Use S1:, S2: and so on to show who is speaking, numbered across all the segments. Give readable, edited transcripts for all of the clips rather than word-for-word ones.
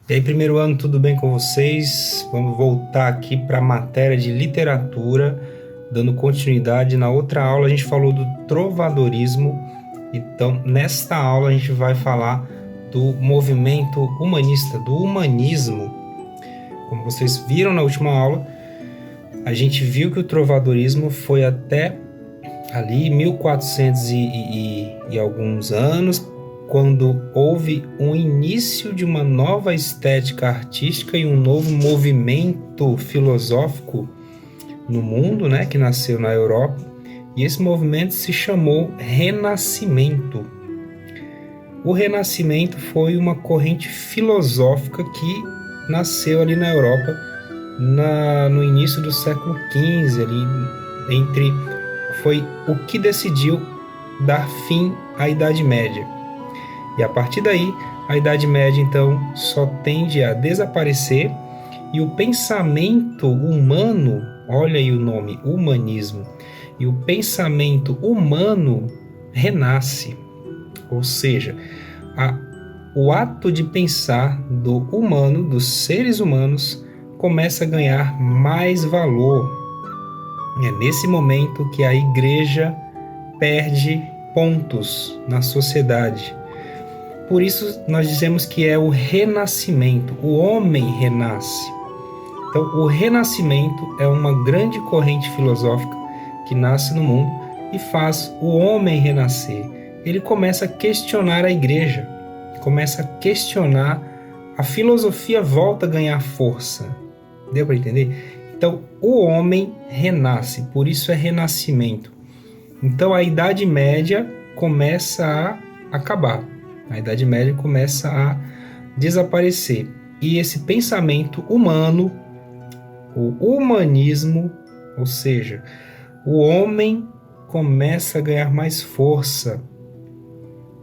S1: E aí, primeiro ano, tudo bem com vocês? Vamos voltar aqui para a matéria de literatura, dando continuidade. Na outra aula a gente falou do trovadorismo, então nesta aula a gente vai falar do movimento humanista, do humanismo. Como vocês viram na última aula, a gente viu que o trovadorismo foi até ali 1400 e alguns anos, quando houve um início de uma nova estética artística e um novo movimento filosófico no mundo, né, que nasceu na Europa, e esse movimento se chamou Renascimento. O Renascimento foi uma corrente filosófica que nasceu ali na Europa no início do século XV, foi o que decidiu dar fim à Idade Média. E a partir daí, a Idade Média, então, só tende a desaparecer e o pensamento humano, olha aí o nome, humanismo, e o pensamento humano renasce. Ou seja, o ato de pensar do humano, dos seres humanos, começa a ganhar mais valor. É nesse momento que a igreja perde pontos na sociedade. Por isso nós dizemos que é o renascimento, o homem renasce. Então o renascimento é uma grande corrente filosófica que nasce no mundo e faz o homem renascer. Ele começa a questionar a igreja, começa a questionar, a filosofia volta a ganhar força. Deu para entender? Então o homem renasce, por isso é renascimento. Então a Idade Média começa a acabar. A Idade Média começa a desaparecer. E esse pensamento humano, o humanismo, ou seja, o homem começa a ganhar mais força.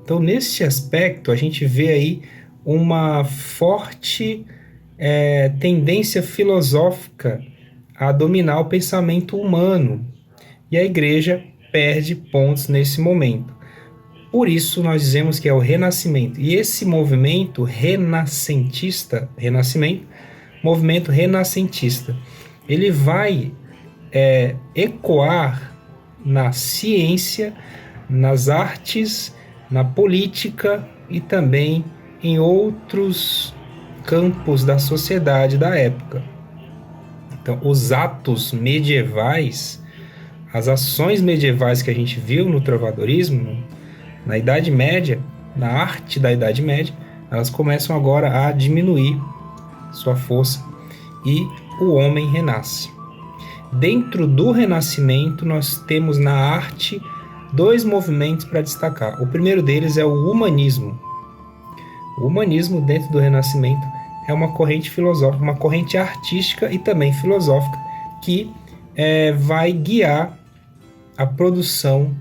S1: Então, neste aspecto, a gente vê aí uma forte tendência filosófica a dominar o pensamento humano. E a igreja perde pontos nesse momento. Por isso nós dizemos que é o renascimento. E esse movimento movimento renascentista, ele vai ecoar na ciência, nas artes, na política e também em outros campos da sociedade da época. Então, os atos medievais, as ações medievais que a gente viu no trovadorismo, na Idade Média, na arte da Idade Média, elas começam agora a diminuir sua força e o homem renasce. Dentro do Renascimento, nós temos na arte dois movimentos para destacar. O primeiro deles é o humanismo. O humanismo, dentro do Renascimento, é uma corrente filosófica, uma corrente artística e também filosófica que vai guiar a produção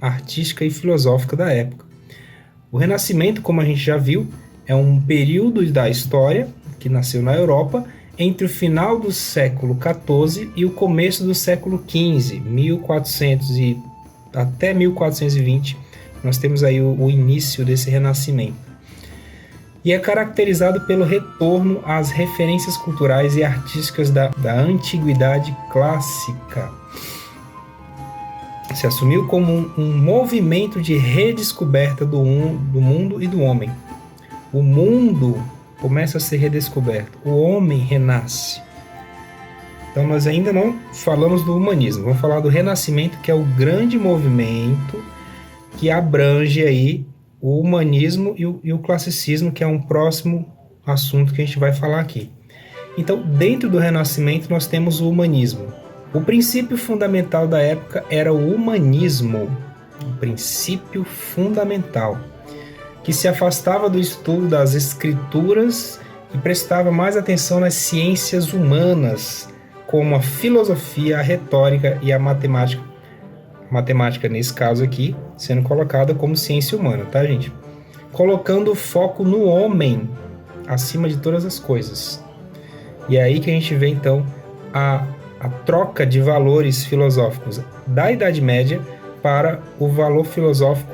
S1: artística e filosófica da época. O Renascimento, como a gente já viu, é um período da história que nasceu na Europa entre o final do século XIV e o começo do século XV, 1400 e até 1420. Nós temos aí o início desse Renascimento. E é caracterizado pelo retorno às referências culturais e artísticas da antiguidade clássica. Se assumiu como um movimento de redescoberta do mundo e do homem. O mundo começa a ser redescoberto, o homem renasce. Então nós ainda não falamos do humanismo, vamos falar do Renascimento, que é o grande movimento que abrange aí o humanismo e o classicismo, que é um próximo assunto que a gente vai falar aqui. Então, dentro do Renascimento nós temos o humanismo. O princípio fundamental da época era o humanismo, o princípio fundamental, que se afastava do estudo das escrituras e prestava mais atenção nas ciências humanas, como a filosofia, a retórica e a matemática. Matemática, nesse caso aqui, sendo colocada como ciência humana, tá, gente? Colocando o foco no homem acima de todas as coisas. E é aí que a gente vê, então, a troca de valores filosóficos da Idade Média para o valor filosófico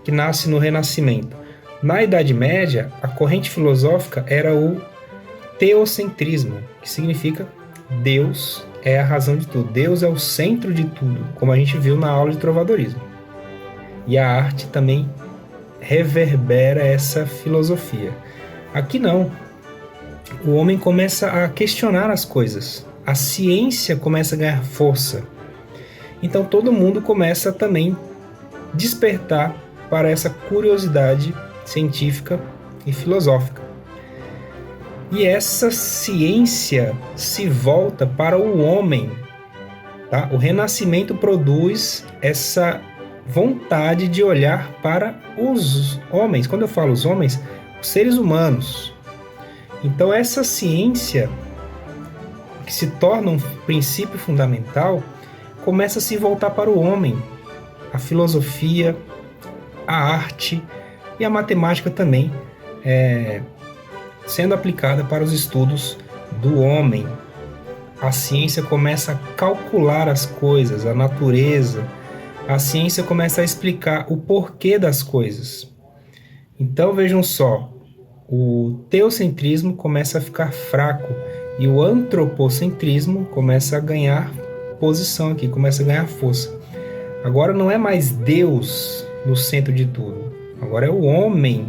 S1: que nasce no Renascimento. Na Idade Média, a corrente filosófica era o teocentrismo, que significa Deus é a razão de tudo, Deus é o centro de tudo, como a gente viu na aula de trovadorismo. E a arte também reverbera essa filosofia. Aqui não. O homem começa a questionar as coisas. A ciência começa a ganhar força. Então todo mundo começa também a despertar para essa curiosidade científica e filosófica. E essa ciência se volta para o homem. Tá? O Renascimento produz essa vontade de olhar para os homens. Quando eu falo os homens, os seres humanos. Então essa ciência, que se torna um princípio fundamental, começa a se voltar para o homem. A filosofia, a arte e a matemática também sendo aplicada para os estudos do homem. A ciência começa a calcular as coisas, a natureza. A ciência começa a explicar o porquê das coisas. Então vejam só, o teocentrismo começa a ficar fraco e o antropocentrismo começa a ganhar posição aqui, começa a ganhar força. Agora não é mais Deus no centro de tudo, agora é o homem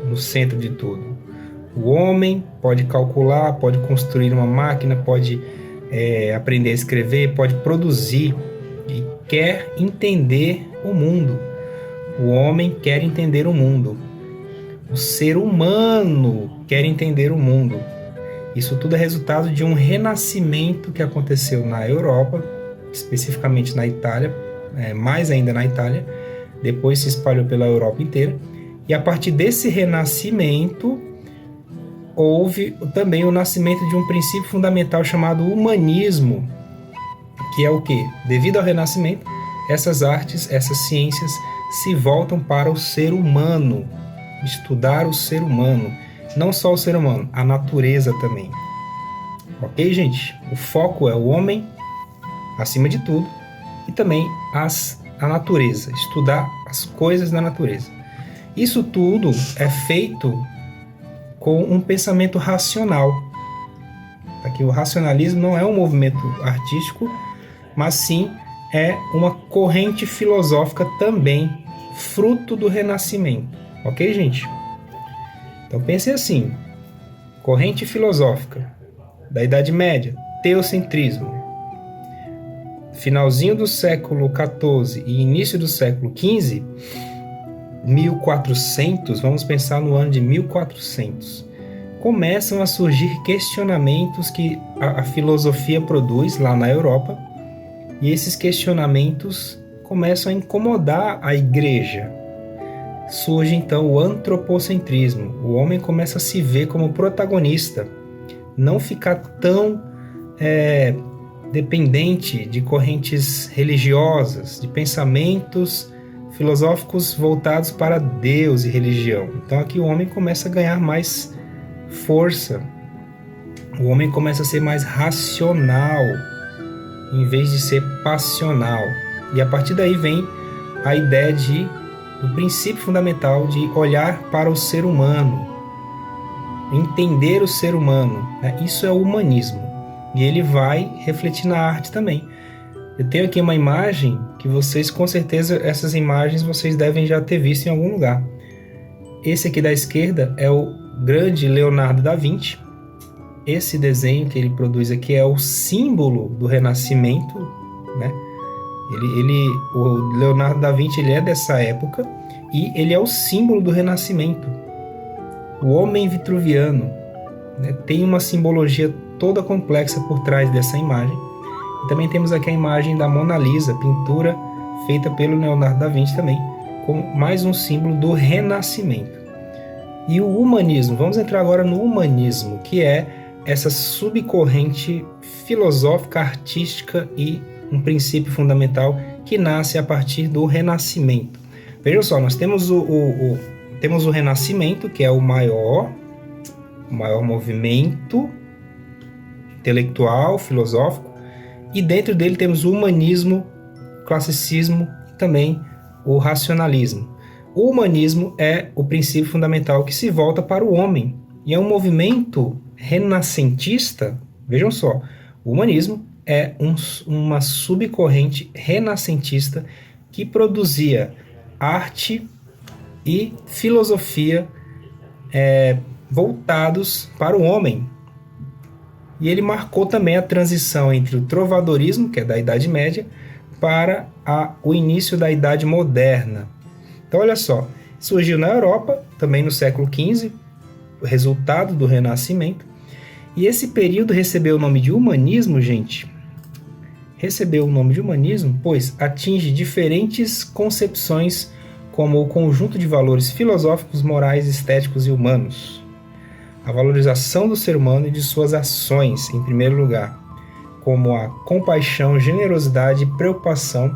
S1: no centro de tudo. O homem pode calcular, pode construir uma máquina, pode aprender a escrever, pode produzir e quer entender o mundo. O homem quer entender o mundo. O ser humano quer entender o mundo. Isso tudo é resultado de um renascimento que aconteceu na Europa, especificamente na Itália, mais ainda na Itália, depois se espalhou pela Europa inteira. E a partir desse renascimento, houve também o nascimento de um princípio fundamental chamado humanismo, que é o quê? Devido ao renascimento, essas artes, essas ciências se voltam para o ser humano, estudar o ser humano, não só o ser humano, a natureza também. Ok, gente? O foco é o homem, acima de tudo, e também a natureza, estudar as coisas da natureza. Isso tudo é feito com um pensamento racional. Aqui o racionalismo não é um movimento artístico, mas sim é uma corrente filosófica também, fruto do Renascimento. Ok, gente? Então pense assim, corrente filosófica da Idade Média, teocentrismo. Finalzinho do século XIV e início do século XV, 1400, vamos pensar no ano de 1400, começam a surgir questionamentos que a filosofia produz lá na Europa, e esses questionamentos começam a incomodar a igreja. Surge então o antropocentrismo. O homem começa a se ver como protagonista, não ficar tão dependente de correntes religiosas, de pensamentos filosóficos voltados para Deus e religião. Então aqui o homem começa a ganhar mais força. O homem começa a ser mais racional, em vez de ser passional. E a partir daí vem a ideia do princípio fundamental de olhar para o ser humano, entender o ser humano. Isso é o humanismo. E ele vai refletir na arte também. Eu tenho aqui uma imagem que vocês, com certeza, essas imagens vocês devem já ter visto em algum lugar. Esse aqui da esquerda é o grande Leonardo da Vinci. Esse desenho que ele produz aqui é o símbolo do Renascimento, né? O Leonardo da Vinci ele é dessa época e ele é o símbolo do Renascimento. O homem vitruviano, né? Tem uma simbologia toda complexa por trás dessa imagem. E também temos aqui a imagem da Mona Lisa, pintura feita pelo Leonardo da Vinci também, como mais um símbolo do Renascimento. E o humanismo, vamos entrar agora no humanismo, que é essa subcorrente filosófica, artística e um princípio fundamental que nasce a partir do Renascimento. Vejam só, nós temos temos o Renascimento, que é o maior movimento intelectual, filosófico, e dentro dele temos o humanismo, o classicismo e também o racionalismo. O humanismo é o princípio fundamental que se volta para o homem. E é um movimento renascentista. Vejam só, o humanismo é uma subcorrente renascentista que produzia arte e filosofia voltados para o homem. E ele marcou também a transição entre o trovadorismo, que é da Idade Média, para o início da Idade Moderna. Então, olha só, surgiu na Europa, também no século XV, o resultado do Renascimento, e esse período recebeu o nome de humanismo, gente. Recebeu o nome de humanismo, pois atinge diferentes concepções como o conjunto de valores filosóficos, morais, estéticos e humanos. A valorização do ser humano e de suas ações, em primeiro lugar, como a compaixão, generosidade e preocupação,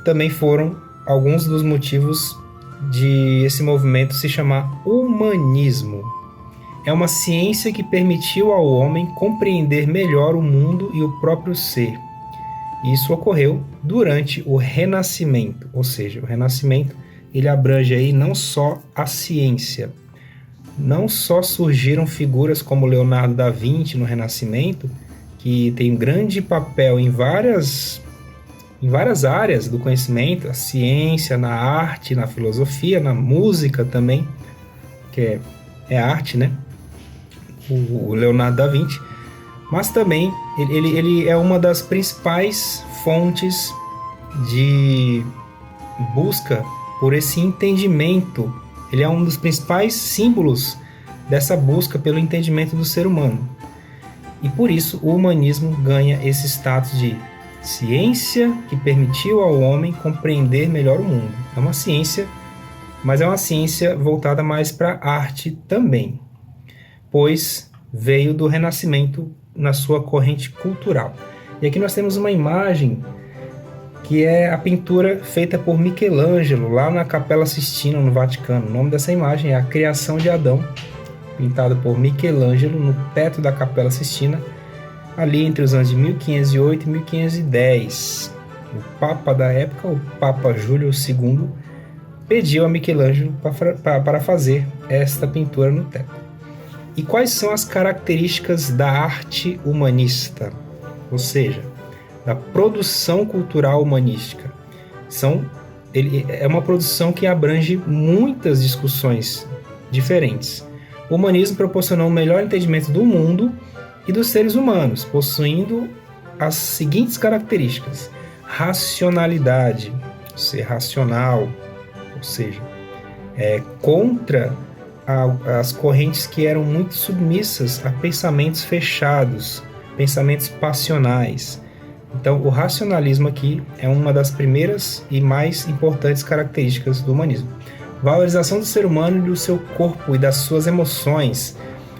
S1: também foram alguns dos motivos de esse movimento se chamar humanismo. É uma ciência que permitiu ao homem compreender melhor o mundo e o próprio ser. Isso ocorreu durante o Renascimento, ou seja, o Renascimento ele abrange aí não só a ciência, não só surgiram figuras como Leonardo da Vinci no Renascimento, que tem um grande papel em várias áreas do conhecimento, a ciência, na arte, na filosofia, na música também, que é arte, né? O Leonardo da Vinci, mas também ele é uma das principais fontes de busca por esse entendimento. Ele é um dos principais símbolos dessa busca pelo entendimento do ser humano. E por isso o humanismo ganha esse status de ciência que permitiu ao homem compreender melhor o mundo. É uma ciência, mas é uma ciência voltada mais para a arte também, pois veio do Renascimento na sua corrente cultural. E aqui nós temos uma imagem que é a pintura feita por Michelangelo, lá na Capela Sistina, no Vaticano. O nome dessa imagem é A Criação de Adão, pintada por Michelangelo no teto da Capela Sistina, ali entre os anos de 1508 e 1510. O Papa da época, o Papa Júlio II, pediu a Michelangelo para fazer esta pintura no teto. E quais são as características da arte humanista? Ou seja, da produção cultural humanística? É uma produção que abrange muitas discussões diferentes. O humanismo proporcionou um melhor entendimento do mundo e dos seres humanos, possuindo as seguintes características: racionalidade, ser racional, ou seja, contra as correntes que eram muito submissas a pensamentos fechados, pensamentos passionais. Então, o racionalismo aqui é uma das primeiras e mais importantes características do humanismo. Valorização do ser humano e do seu corpo e das suas emoções.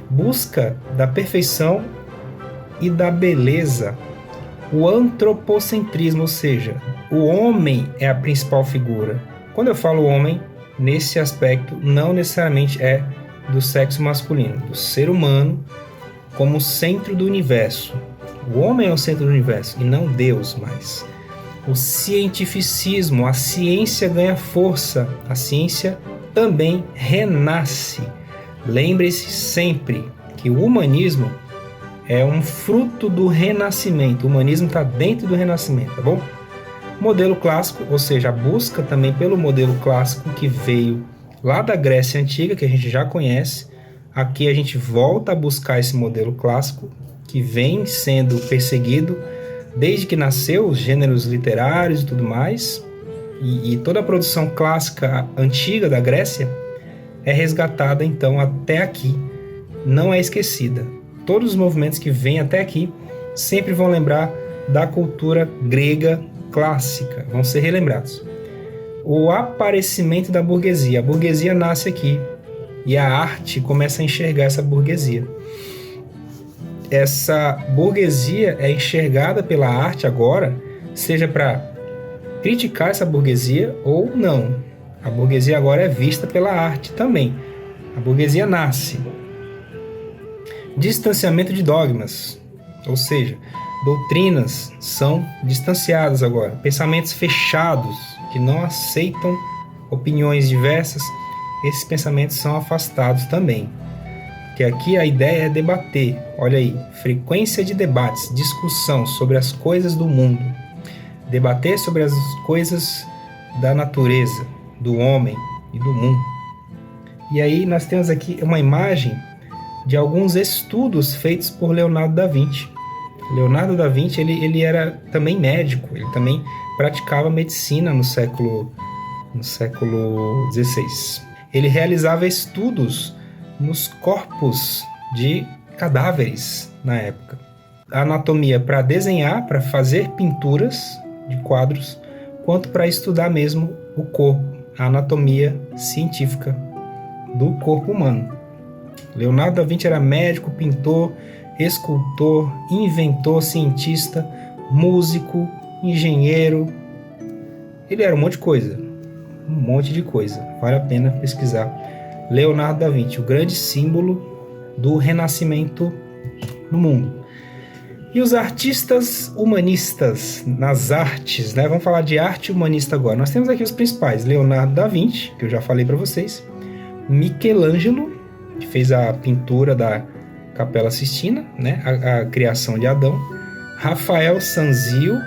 S1: Busca da perfeição e da beleza. O antropocentrismo, ou seja, o homem é a principal figura. Quando eu falo homem, nesse aspecto, não necessariamente é do sexo masculino, do ser humano como centro do universo. O homem é o centro do universo e não Deus mais. O cientificismo, a ciência ganha força, a ciência também renasce. Lembre-se sempre que o humanismo é um fruto do renascimento. O humanismo está dentro do renascimento, tá bom? Modelo clássico, ou seja, a busca também pelo modelo clássico que veio lá da Grécia Antiga, que a gente já conhece. Aqui a gente volta a buscar esse modelo clássico que vem sendo perseguido desde que nasceu, os gêneros literários e tudo mais. E toda a produção clássica antiga da Grécia é resgatada então até aqui, não é esquecida. Todos os movimentos que vêm até aqui sempre vão lembrar da cultura grega clássica, vão ser relembrados. O aparecimento da burguesia. A burguesia nasce aqui e a arte começa a enxergar essa burguesia. Essa burguesia é enxergada pela arte agora, seja para criticar essa burguesia ou não. A burguesia agora é vista pela arte também. A burguesia nasce. Distanciamento de dogmas, ou seja, doutrinas são distanciadas agora. Pensamentos fechados que não aceitam opiniões diversas, esses pensamentos são afastados também. Que aqui a ideia é debater, olha aí, frequência de debates, discussão sobre as coisas do mundo, debater sobre as coisas da natureza, do homem e do mundo. E aí nós temos aqui uma imagem de alguns estudos feitos por Leonardo da Vinci. Leonardo da Vinci ele era também médico, ele também praticava medicina no século XVI. Ele realizava estudos nos corpos de cadáveres na época. A anatomia para desenhar, para fazer pinturas de quadros, quanto para estudar mesmo o corpo, a anatomia científica do corpo humano. Leonardo da Vinci era médico, pintor, escultor, inventor, cientista, músico, engenheiro. Ele era um monte de coisa. Vale a pena pesquisar. Leonardo da Vinci, o grande símbolo do Renascimento no mundo. E os artistas humanistas nas artes, né? Vamos falar de arte humanista agora. Nós temos aqui os principais: Leonardo da Vinci, que eu já falei para vocês, Michelangelo, que fez a pintura da Capela Sistina, né? A criação de Adão, Rafael Sanzio,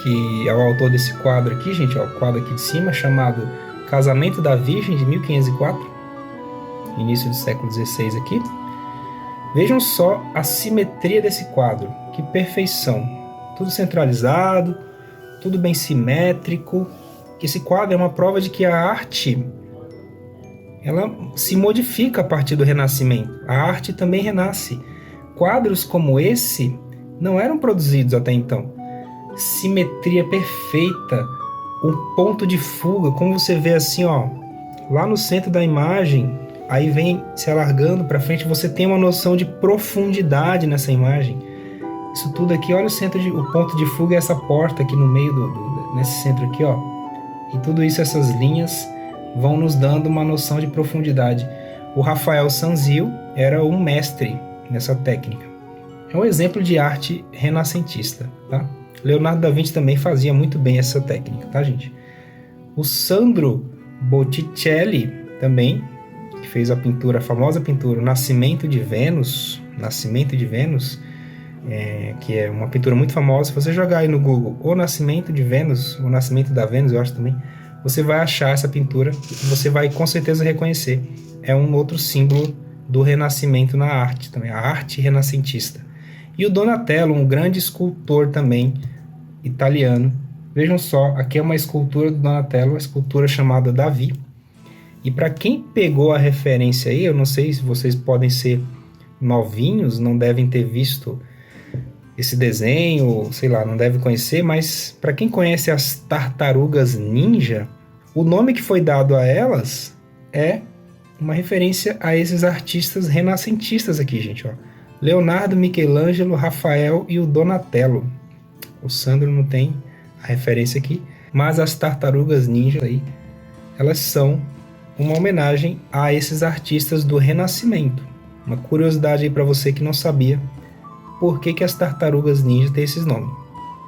S1: que é o autor desse quadro aqui, gente, ó, o quadro aqui de cima, chamado Casamento da Virgem, de 1504, início do século XVI aqui. Vejam só a simetria desse quadro, que perfeição, tudo centralizado, tudo bem simétrico. Esse quadro é uma prova de que a arte, ela se modifica a partir do Renascimento. A arte também renasce. Quadros como esse não eram produzidos até então. Simetria perfeita, um ponto de fuga, como você vê assim, ó, lá no centro da imagem, aí vem se alargando para frente, você tem uma noção de profundidade nessa imagem. Isso tudo aqui, olha o ponto de fuga é essa porta aqui no meio nesse centro aqui, ó. E tudo isso, essas linhas vão nos dando uma noção de profundidade. O Rafael Sanzio era um mestre nessa técnica. É um exemplo de arte renascentista, tá? Leonardo da Vinci também fazia muito bem essa técnica, tá, gente? O Sandro Botticelli também, que fez a famosa pintura Nascimento de Vênus, que é uma pintura muito famosa. Se você jogar aí no Google O Nascimento de Vênus, O Nascimento da Vênus, eu acho também, você vai achar essa pintura e você vai com certeza reconhecer. É um outro símbolo do Renascimento na arte também, a arte renascentista. E o Donatello, um grande escultor também italiano. Vejam só, aqui é uma escultura do Donatello, uma escultura chamada Davi. E para quem pegou a referência aí, eu não sei se vocês podem ser novinhos, não devem ter visto esse desenho, sei lá, não devem conhecer, mas para quem conhece as tartarugas ninja, o nome que foi dado a elas é uma referência a esses artistas renascentistas aqui, gente, ó. Leonardo, Michelangelo, Rafael e o Donatello. O Sandro não tem a referência aqui, mas as tartarugas ninja aí, elas são uma homenagem a esses artistas do Renascimento. Uma curiosidade aí para você que não sabia por que as tartarugas ninja têm esses nomes.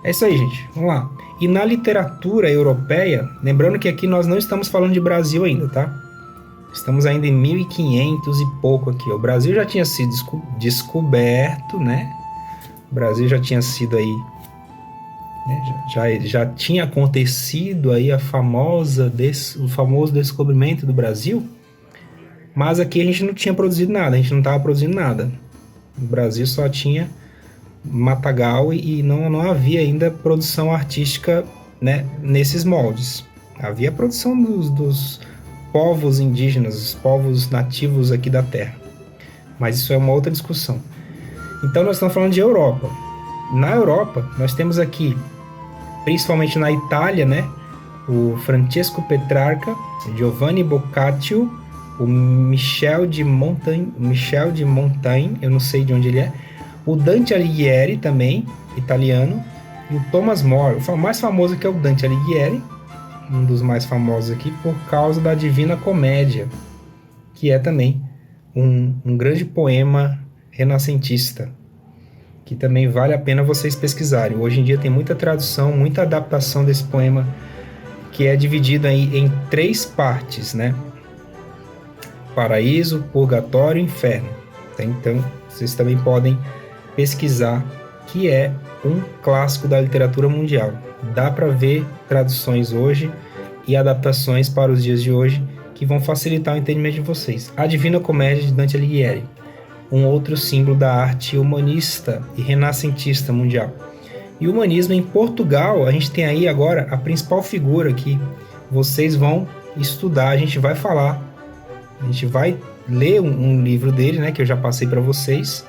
S1: É isso aí, gente. Vamos lá. E na literatura europeia, lembrando que aqui nós não estamos falando de Brasil ainda, tá? Estamos ainda em 1500 e pouco aqui. O Brasil já tinha sido descoberto, né? O Brasil já tinha sido aí, né? Já tinha acontecido aí o famoso descobrimento do Brasil, mas aqui a gente não tinha produzido nada, a gente não estava produzindo nada. No Brasil só tinha matagal e não havia ainda produção artística, né, nesses moldes. Havia a produção dos povos indígenas, os povos nativos aqui da Terra. Mas isso é uma outra discussão. Então nós estamos falando de Europa. Na Europa, nós temos aqui, principalmente na Itália, né, o Francesco Petrarca, Giovanni Boccaccio, o Michel de Montaigne, eu não sei de onde ele é, o Dante Alighieri também, italiano, e o Thomas More. O mais famoso aqui é o Dante Alighieri, um dos mais famosos aqui, por causa da Divina Comédia, que é também um grande poema renascentista, que também vale a pena vocês pesquisarem. Hoje em dia tem muita tradução, muita adaptação desse poema, que é dividido aí em 3 partes, né? Paraíso, purgatório e inferno. Então, vocês também podem pesquisar, que é um clássico da literatura mundial. Dá para ver traduções hoje e adaptações para os dias de hoje que vão facilitar o entendimento de vocês. A Divina Comédia de Dante Alighieri, um outro símbolo da arte humanista e renascentista mundial. E o humanismo em Portugal, a gente tem aí agora a principal figura que vocês vão estudar, a gente vai falar, a gente vai ler um livro dele, né, que eu já passei para vocês,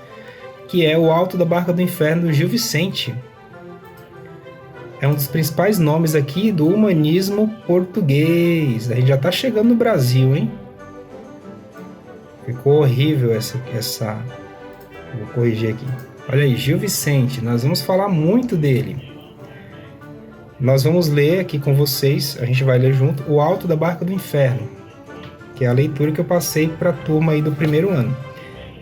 S1: que é O Alto da Barca do Inferno, do Gil Vicente. É um dos principais nomes aqui do humanismo português. A gente já está chegando no Brasil, hein? Ficou horrível essa... Vou corrigir aqui. Olha aí, Gil Vicente. Nós vamos falar muito dele. Nós vamos ler aqui com vocês, a gente vai ler junto, O Alto da Barca do Inferno, que é a leitura que eu passei para a turma aí do primeiro ano.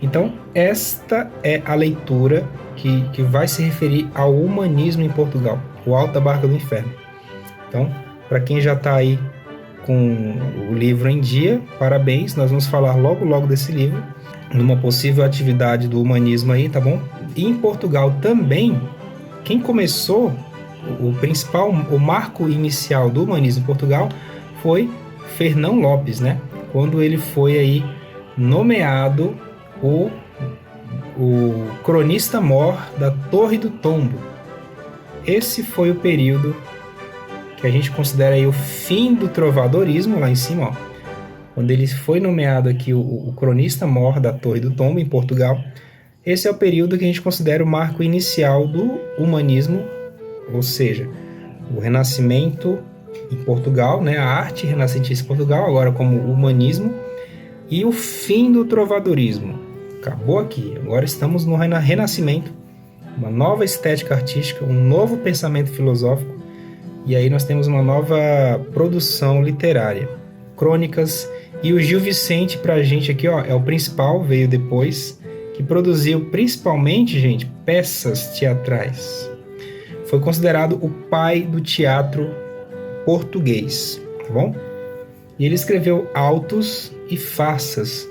S1: Então, esta é a leitura que vai se referir ao humanismo em Portugal, O Alto da Barca do Inferno. Então, para quem já está aí com o livro em dia, parabéns, nós vamos falar logo desse livro, numa possível atividade do humanismo aí, tá bom? E em Portugal também, quem começou, o marco inicial do humanismo em Portugal foi Fernão Lopes, né? Quando ele foi aí nomeado o cronista-mor da Torre do Tombo. Esse foi o período que a gente considera aí o fim do trovadorismo, lá em cima, ó. Quando ele foi nomeado aqui o cronista-mor da Torre do Tombo, em Portugal. Esse é o período que a gente considera o marco inicial do humanismo, ou seja, o Renascimento em Portugal, né? A arte renascentista em Portugal, agora como humanismo, e o fim do trovadorismo. Acabou aqui, agora estamos no Renascimento, uma nova estética artística, um novo pensamento filosófico, e aí nós temos uma nova produção literária, crônicas, e o Gil Vicente pra gente aqui, ó, é o principal, veio depois, que produziu principalmente, gente, peças teatrais. Foi considerado o pai do teatro português, tá bom? E ele escreveu autos e farsas.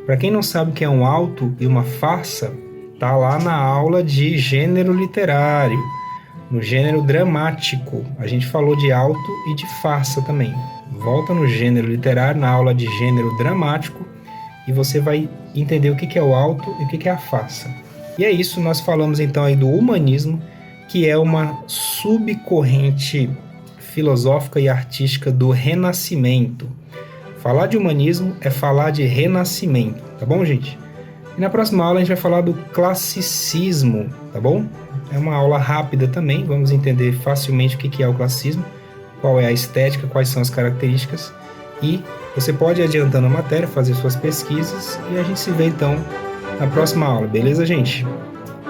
S1: Para quem não sabe o que é um auto e uma farsa, tá lá na aula de gênero literário, no gênero dramático. A gente falou de auto e de farsa também. Volta no gênero literário, na aula de gênero dramático, e você vai entender o que é o auto e o que é a farsa. E é isso, nós falamos então aí do humanismo, que é uma subcorrente filosófica e artística do Renascimento. Falar de humanismo é falar de renascimento, tá bom, gente? E na próxima aula a gente vai falar do classicismo, tá bom? É uma aula rápida também, vamos entender facilmente o que é o classicismo, qual é a estética, quais são as características, e você pode ir adiantando a matéria, fazer suas pesquisas, e a gente se vê então na próxima aula, beleza, gente?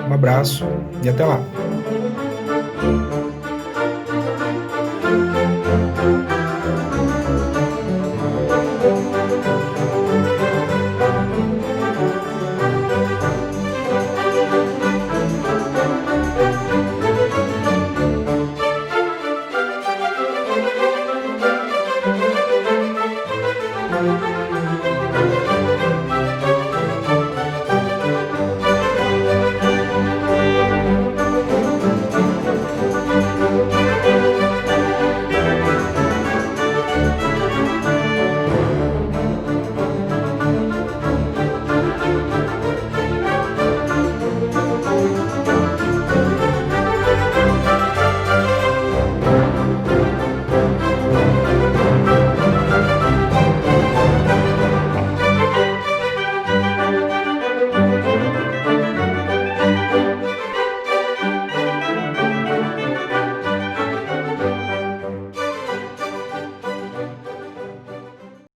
S1: Um abraço e até lá!